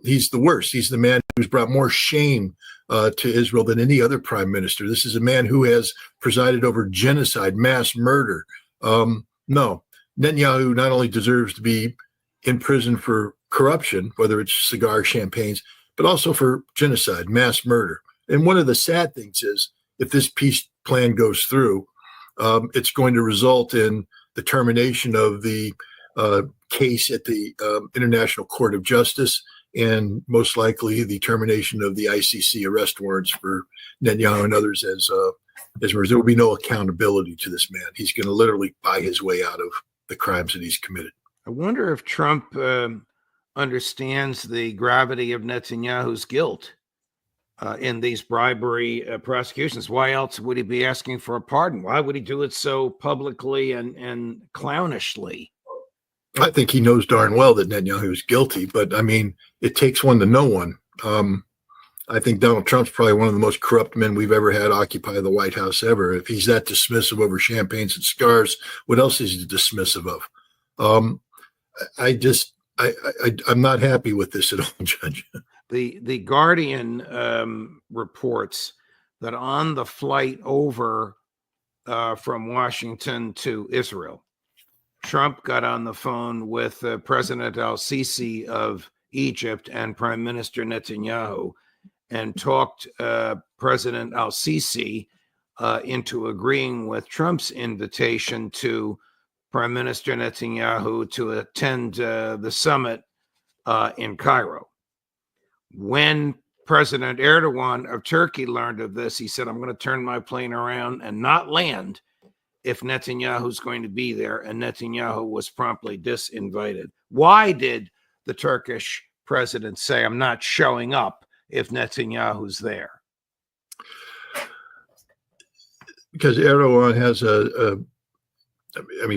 He's the worst. He's the man who's brought more shame to Israel than any other prime minister. This is a man who has presided over genocide, mass murder. No, Netanyahu not only deserves to be in prison for corruption, whether it's cigar champagnes, but also for genocide, mass murder. And one of the sad things is, if this peace plan goes through, it's going to result in the termination of the case at the International Court of Justice, and most likely the termination of the ICC arrest warrants for Netanyahu and others, as there will be no accountability to this man. He's going to literally buy his way out of the crimes that he's committed. I wonder if Trump understands the gravity of Netanyahu's guilt in these bribery prosecutions. Why else would he be asking for a pardon? Why would he do it so publicly and clownishly? I think he knows darn well that Netanyahu is guilty, but I mean, it takes one to know one. I think Donald Trump's probably one of the most corrupt men we've ever had occupy the White House ever. If he's that dismissive over champagnes and cigars, what else is he dismissive of? I'm not happy with this at all, Judge. The Guardian reports that on the flight over from Washington to Israel, Trump got on the phone with President al-Sisi of Egypt and Prime Minister Netanyahu and talked President al-Sisi into agreeing with Trump's invitation to Prime Minister Netanyahu to attend the summit in Cairo. When President Erdogan of Turkey learned of this, he said, I'm going to turn my plane around and not land if Netanyahu's going to be there, and Netanyahu was promptly disinvited. Why did the Turkish president say, I'm not showing up if Netanyahu's there? Because Erdogan has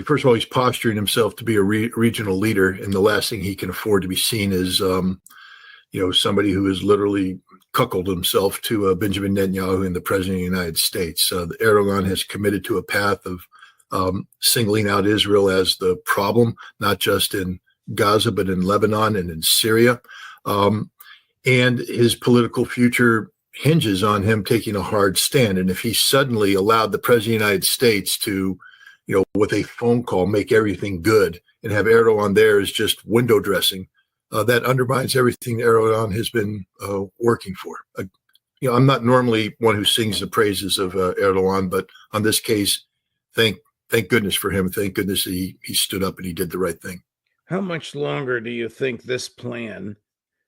first of all, he's posturing himself to be a regional leader, and the last thing he can afford to be seen is, somebody who has literally cuckolded himself to Benjamin Netanyahu and the president of the United States. Erdogan has committed to a path of singling out Israel as the problem, not just in Gaza, but in Lebanon and in Syria. And his political future hinges on him taking a hard stand. And if he suddenly allowed the president of the United States to, with a phone call, make everything good and have Erdogan there as just window dressing, that undermines everything Erdogan has been working for. I'm not normally one who sings the praises of Erdogan, but on this case, thank goodness for him. Thank goodness he stood up and he did the right thing. How much longer do you think this plan